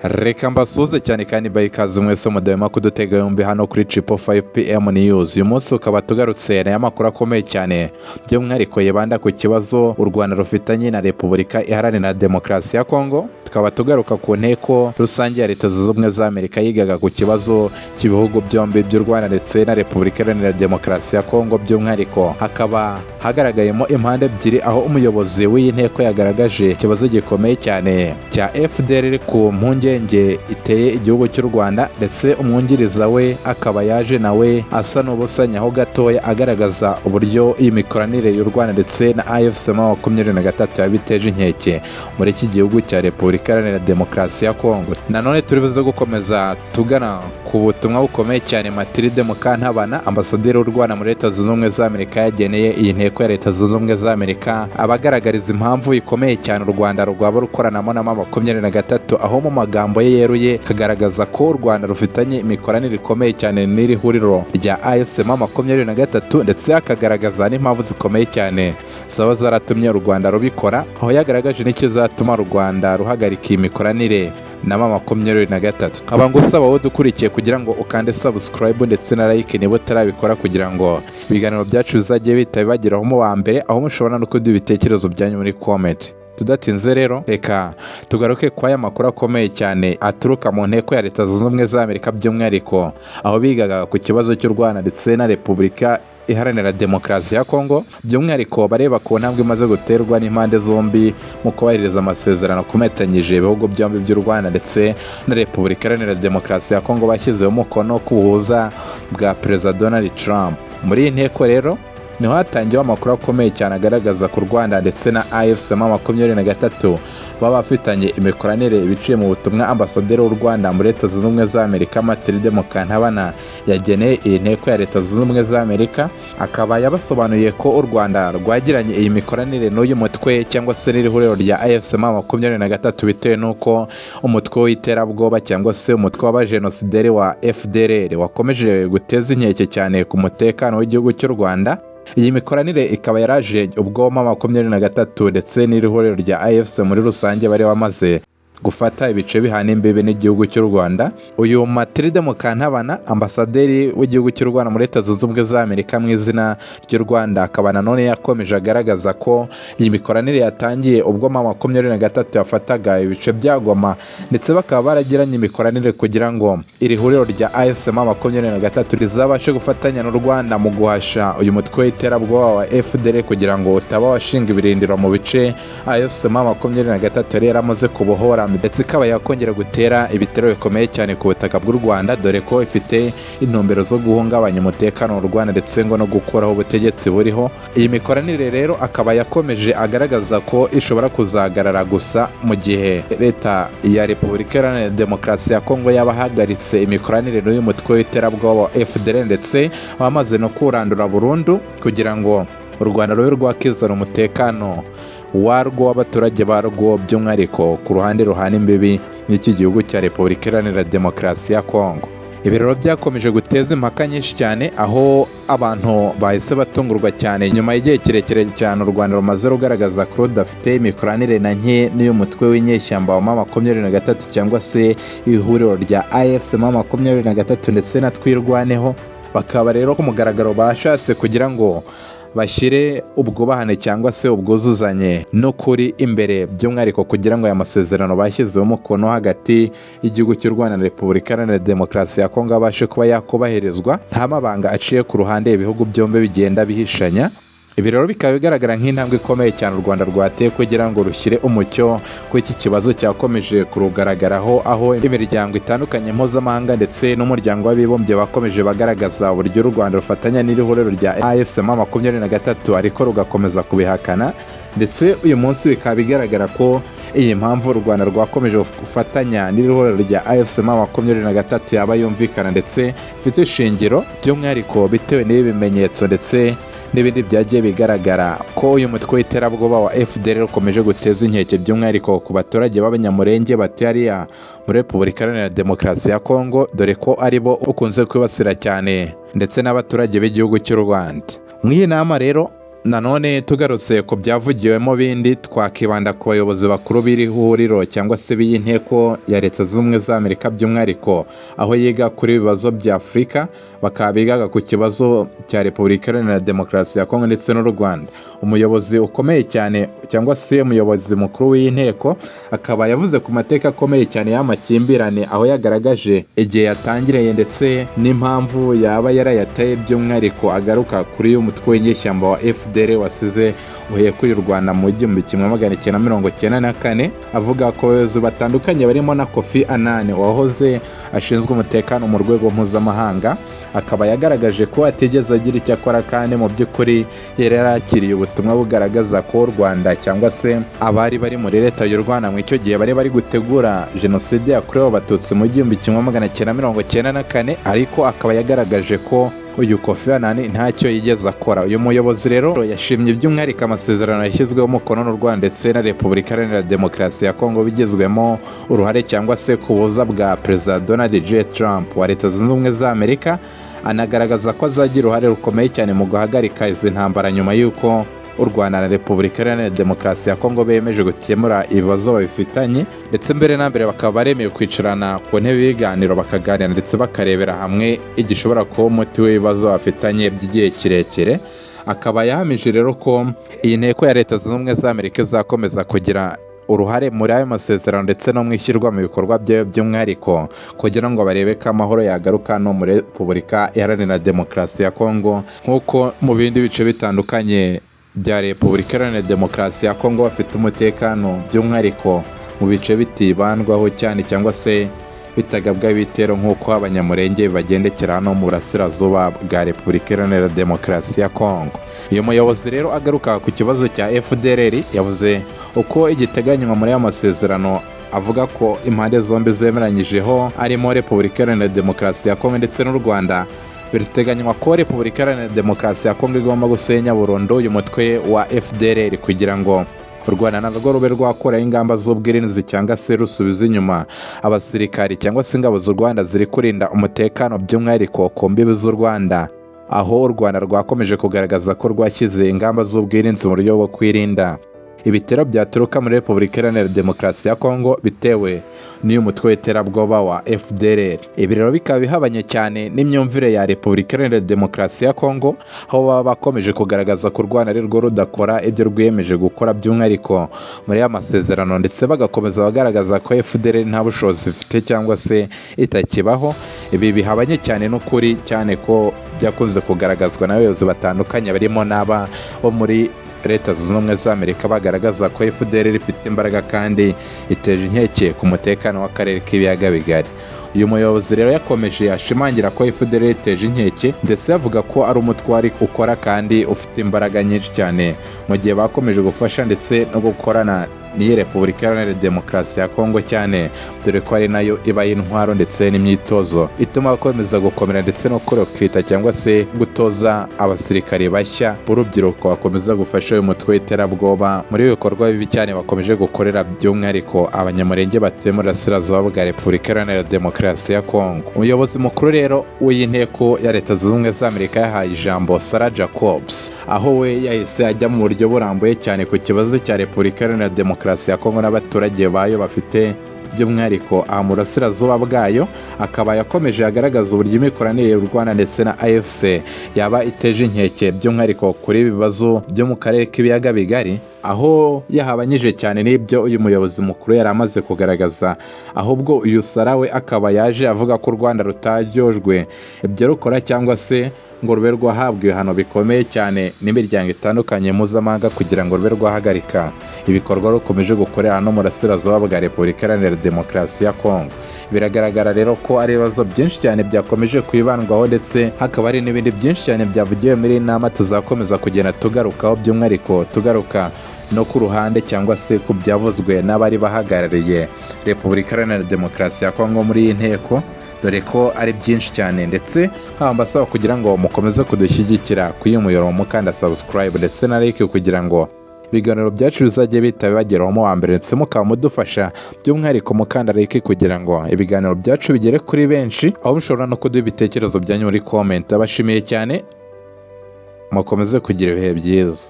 Reka mbasuze cyane kandi bayikaze mwese mudahema kudutega yombi hano kuri Triple 5 PM News. Uyu munsi ukaba tugarutse na y'amakuru akomeye cyane by'umwihariko yibanda ku kibazo u Rwanda rufitanye na Repubulika Iharanira Demokarasi ya Kongo. Tukaba tugaruka ku nteko rusange ya Leta Zunze Ubumwe za Amerika yigaga ku kibazo cy'ibihugu byombi by'u Rwanda ndetse na Repubulika Iharanira Demokarasi ya Kongo. By'umwihariko hakaba hagaragayemo impande ebyiri, aho umuyobozi w'iyi nteko yagaragaje ikibazo gikomeye cyane cya FDR ku mpungenge iteye igihugu cy'u Rwanda, ndetse umwungiriza we akaba yaje nawe asa n'ubusanyaho gatoya agaragaza uburyo iyi mikoranire y'u Rwanda ndetse na AFC-M23 yabiteje inkeke muri iki gihugu cya Repubulika Iharanira Demokarasi ya Kongo. Nanone turi buze gukomeza tugana ku butumwa bukomeye cyane Matilde Mukantabana, ambasaderi w'u Rwanda muri Leta Zunze Ubumwe za Amerika, yageneye iyi nteko ya Leta Zunze Ubumwe za Amerika abagaragariza impamvu ikomeye cyane u Rwanda rwaba rukoranamo na M23, aho mu magambo ye yeruye kagaragaza ko u Rwanda rufitanye imikoranire ikomeye cyane n'iri huriro rya AFC-M23, ndetse akagaragaza n'impamvu zikomeye cyane zaba zaratumye u Rwanda rubikora, aho yagaragaje n'ikizatuma u Rwanda ruhagarika iyi mikoranire na M23. Aba ngusaba wowe dukurikiye kugira ngo ukande subscribe ndetse na like niba utarabikora, kugira ngo ibiganiro byacu bizajye bitabageraho mu wa mbere, aho mushobora no kuduha ibitekerezo byanyu muri comment. Tudatinze rero reka tugaruke kwa aya makuru akomeye cyane aturuka mu nteko ya Leta Zunze Ubumwe za Amerika, by'umwihariko aho bigaga ku kibazo cy'u Rwanda ndetse na Repubulika Iharanira Demokarasi ya Kongo, by'umwihariko bareba ku ntambwe imaze guterwa n'impande zombi mu kubahiriza amasezerano kumetanyije ibihugu byombi by'u Rwanda ndetse na Repubulika Iharanira Demokarasi ya Kongo bashyizeho umukono ku buhuza bwa Perezida Donald Trump. Muri iyi nteko rero niho hatangiwe amakuru akomeye cyane agaragaza ku Rwanda ndetse na AFC-M23 baba bafitanye imikoranire biciye mu butumwa ambasaderi w'u Rwanda muri Leta Zunze Ubumwe za Amerika Matilde Mukantabana yageneye iyi nteko ya Leta Zunze Ubumwe za Amerika. Akaba yabasobanuye ko u Rwanda rwagiranye iyi mikoranire n'uyu mutwe cyangwa se n'iri huriro rya AFC-M23 bitewe n'uko umutwe w'iterabwoba cyangwa se umutwe w'abajenosideri wa FDR wakomeje guteza inkeke cyane ku mutekano w'igihugu cy'u Rwanda. Iyi mikoranire ikaba yaraje ubwo M23 ndetse n'iri huriro rya AFC muri rusange bari bamaze gufata ibice bihana imbibi n'igihugu cy'u Rwanda. Uyu Matilde Mukantabana, ambasaderi w'igihugu cy'u Rwanda muri Leta Zunze Ubumwe za Amerika mu izina ry'u Rwanda, akaba nanone yakomeje agaragaza ko iyi mikoranire yatangiye ubwo M23 yafataga ibice bya Goma, ndetse bakaba baragiranye imikoranire kugira ngo iri huriro rya AFC-M23 rizabashe gufatanya n'u Rwanda mu guhasha uyu mutwe w'iterabwoba wa FDR kugira ngo utaba washinga ibirindiro mu bice AFC-M23 yari yaramaze kubohora, ndetse ikaba yakongera gutera ibitero bikomeye cyane ku butaka bw'u Rwanda, dore ko ifite intumbero zo guhungabanya umutekano w'u Rwanda ndetse ngo no gukuraho ubutegetsi buriho. Iyi mikoranire rero akaba yakomeje agaragaza ko ishobora kuzagarara gusa mu gihe Leta ya Repubulika Iharanira Demokarasi ya Kongo yabahagaritse imikoranire n'uyu mutwe w'iterabwoba wa FDR, ndetse bamaze no kurandura burundu kugira ngo u Rwanda rube rwakizana umutekano warwo w'abaturage barwo, by'umwihariko ku ruhande ruhana imbibi n'iki gihugu cya Repubulika Iharanira Demokarasi ya Kongo. Ibi rero byakomeje guteza impaka nyinshi cyane, aho abantu bahise batungurwa cyane nyuma y'igihe kirekire cyane u Rwanda rumaze rugaragaza ko rudafite imikoranire na nke n'uyu mutwe w'inyeshyamba wa M23 cyangwa se ihuriro rya AFC-M23 ndetse na Twirwaneho. Bakaba rero ku mugaragaro bashatse kugira ngo bashyire ubwubahane cyangwa se ubwuzuzanye n'ukuri imbere, by'umwihariko kugira ngo aya masezerano bashyizeho umukono hagati y'igihugu cy'u Rwanda na Repubulika Iharanira Demokarasi ya Kongo abashe kuba yakubahirizwa, nta mabanga aciye ku ruhande ibihugu byombi bigenda bihishanya. Ibi rero bikaba bigaragara nk'intambwe ikomeye cyane u Rwanda rwateye kugira ngo rushyire umucyo ku iki kibazo cyakomeje kurugaragaraho, aho imiryango itandukanye mpuzamahanga ndetse n'umuryango w'abibumbye bakomeje bagaragaza uburyo u Rwanda rufatanya n'iri huriro rya AFC-M23 ariko rugakomeza kubihakana. Ndetse uyu munsi bikaba bigaragara ko iyi mpamvu u Rwanda rwakomeje gufatanya n'iri huriro rya AFC-M23 yaba yumvikana ndetse ifite ishingiro, by'umwihariko bitewe n'ibi bimenyetso ndetse n'ibindi byagiye bigaragara ko uyu mutwe w'iterabwoba wa FDR ukomeje guteza inkeke, by'umwihariko ku baturage b'abanyamurenge batuye hariya muri Repubulika Iharanira Demokarasi ya Kongo, dore ko aribo ukunze kwibasira cyane, ndetse n'abaturage b'igihugu cy'u Rwanda. Mu iyi nama rero Nanone tugarutse ku byavugiwemo bindi, twakibanda ku bayobozi bakuru b'iri huriro cyangwa se b'inteko ya Leta Zunze Ubumwe za Amerika by'umwihariko aho yiga kuri ibibazo bya Afurika, bakaba bigaga ku kibazo cya Repubulika Iharanira Demokarasi ya Kongo ndetse n'u Rwanda. Umuyobozi ukomeye cyane cyangwa se umuyobozi mukuru w'inteko akaba yavuze ku mateka akomeye cyane y'amakimbirane, aho yagaragaje igihe yatangiriye ndetse n'impamvu yaba yarayateye, by'umwihariko agaruka kuri uyu mutwe w'inyeshyamba wa FDL wasize uhekuye u Rwanda mu 1994, avuga ko abayobozi batandukanye barimo na Kofi Annan wahoze ashinzwe umutekano mu rwego mpuzamahanga, akaba yagaragaje ko atigeze agira icyo akora kandi mu by'ukuri yari yarakiriye ubutumwa bugaragaza ko u Rwanda cyangwa se abari bari muri leta y'u Rwanda mu icyo gihe bari gutegura jenoside yakorewe abatutsi mu 1994, ariko akaba yagaragaje ko uyu Kofi Annan ntacyo yigeze akora. Uyu muyobozi rero yashimye by'umwihariko amasezerano yashyizweho umukono n'u Rwanda ndetse na Repubulika Iharanira Demokarasi ya Kongo bigizwemo uruhare cyangwa se kubuza bwa Perezida Donald J. Trump wa Leta Zunze Ubumwe za Amerika, anagaragaza ko azagira uruhare rukomeye cyane mu guhagarika izi ntambara nyuma y'uko u Rwanda na Repubulika Iharanira Demokarasi ya Kongo bemeje gukemura ibibazo babifitanye, ndetse mbere na mbere bakaba baremeye kwicarana ku ntebe y'ibiganiro bakaganira ndetse bakarebera hamwe igishobora kuba umuti w'ibibazo bafitanye by'igihe kirekire. Akaba yahamije rero ko iyi nteko ya Leta Zunze Ubumwe za Amerika izakomeza kugira uruhare muri ayo masezerano ndetse no mu ishyirwa mu bikorwa byayo, by'umwihariko kugira ngo barebe ko amahoro yagaruka no muri Repubulika Iharanira Demokarasi ya Kongo, nk'uko mu bindi bice bitandukanye bya Repubulika Iharanira Demokarasi ya Kongo bafite umutekano, by'umwihariko mu bice bitibandwaho cyane cyangwa se bitagabwa ibitero nk'uko abanyamurenge bagendekera hano mu burasirazuba bwa Repubulika Iharanira Demokarasi ya Kongo. Uyu muyobozi rero agaruka ku kibazo cya FDLR, yavuze uko igiteganywa muri aya masezerano, avuga ko impande zombi zemeranyijeho arimo Repubulika Iharanira Demokarasi ya Kongo ndetse n'u Rwanda, birateganywa ko Repubulika Iharanira Demokarasi ya Kongo igomba gusenya burundu uyu mutwe wa FDLR kugira ngo u Rwanda narwo rube rwakoraho ingamba z'ubwirinzi cyangwa se rusubiza inyuma abasirikari cyangwa se ingabo z'u Rwanda ziri kurinda umutekano, by'umwihariko ku mbibi z'u Rwanda, aho u Rwanda rwakomeje kugaragaza ko rwashyize ingamba z'ubwirinzi mu buryo bwo kwirinda ibitero byaturuka muri Repubulika Iharanira Demokarasi ya Kongo bitewe n'uyu mutwe w'iterabwoba wa FDLR. Ibi rero bikaba bihabanye cyane n'imyumvire ya Repubulika Iharanira Demokarasi ya Kongo, aho baba bakomeje kugaragaza ko u Rwanda ari rwo rudakora ibyo rwiyemeje gukora, by'umwihariko muri aya masezerano, ndetse bagakomeza bagaragaza ko FDLR nta bushobozi ifite cyangwa se itakibaho. Ibi bihabanye cyane n'ukuri, cyane ko byakunze kugaragazwa n'abayobozi batandukanye barimo n'aba bo muri Leta Zunze Ubumwe za Amerika bagaragaza ko FDLR ifite imbaraga kandi iteje inkeke ku mutekano w'akarere k'ibiyaga bigari. Uyu muyobozi rero yakomeje ashimangira ko FDLR iteje inkeke, ndetse yavuga ko ari umutwari ukora kandi ufite imbaraga nyinshi cyane, mu gihe bakomeje gufasha ndetse no gukorana n'iyi Repubulika Iharanira Demokarasi ya Kongo cyane, dore ko ari nayo iba y'intwaro ndetse n'imyitozo ituma bakomeza gukomera ndetse no kurokita cyangwa se gutoza abasirikare bashya b'urubyiruko bakomeza gufasha uyu mutwe w'iterabwoba muri ibikorwa bibi cyane bakomeje gukorera, by'umwihariko abanyamurenge batuye mu burasirazuba bwa Repubulika Iharanira Demokarasi ya Kongo. Umuyobozi mukuru rero w'iyi nteko ya Leta Zunze Ubumwe za Amerika yahaye ijambo Sarah Jacobs, aho we yahise ajya mu buryo burambuye cyane ku kibazo cya Repubulika Iharanira Demokarasi ya Kongo n'abaturage bayo bafite, by'umwihariko aha mu burasirazuba bwayo. Akaba yakomeje agaragaza uburyo imikoranire y'u Rwanda ndetse na AFC yaba iteje inkeke, by'umwihariko kuri ibi bibazo byo mu karere k'ibiyaga bigari, aho yahabanyije cyane n'ibyo uyu muyobozi mukuru yari amaze kugaragaza. Ahubwo uyu Sara we akaba yaje avuga ko u Rwanda rutaryojwe ibyo rukora cyangwa se ngo rube rwahabwa ibihano bikomeye cyane n'imiryango itandukanye mpuzamahanga kugira ngo rube rwahagarika ibikorwa rukomeje gukorera hano mu burasirazuba bwa Repubulika Iharanira Demokarasi ya Kongo. Biragaragara rero ko ari ibibazo byinshi cyane byakomeje kwibandwaho, ndetse hakaba hari n'ibindi byinshi cyane byavugiwe muri iyi nama tuzakomeza kugenda tugarukaho, by'umwihariko tugaruka no ku ruhande cyangwa se ku byavuzwe n'abari bahagarariye Repubulika Iharanira Demokarasi ya Kongo muri iyi nteko, dore ko ari byinshi cyane. Ndetse nkaba mbasaba kugira ngo mukomeze kudushyigikira kuri uyu muyoboro mukanda subscribe ndetse na like kugira ngo ibiganiro byacu bizajye bitabageraho mu wa mbere, ndetse mukaba mudufasha by'umwihariko mukanda like kugira ngo ibiganiro byacu bigere kuri benshi, aho mushobora no kuduha ibitekerezo byanyu muri comment. Abashimiye cyane, mukomeze kugira ibihe byiza.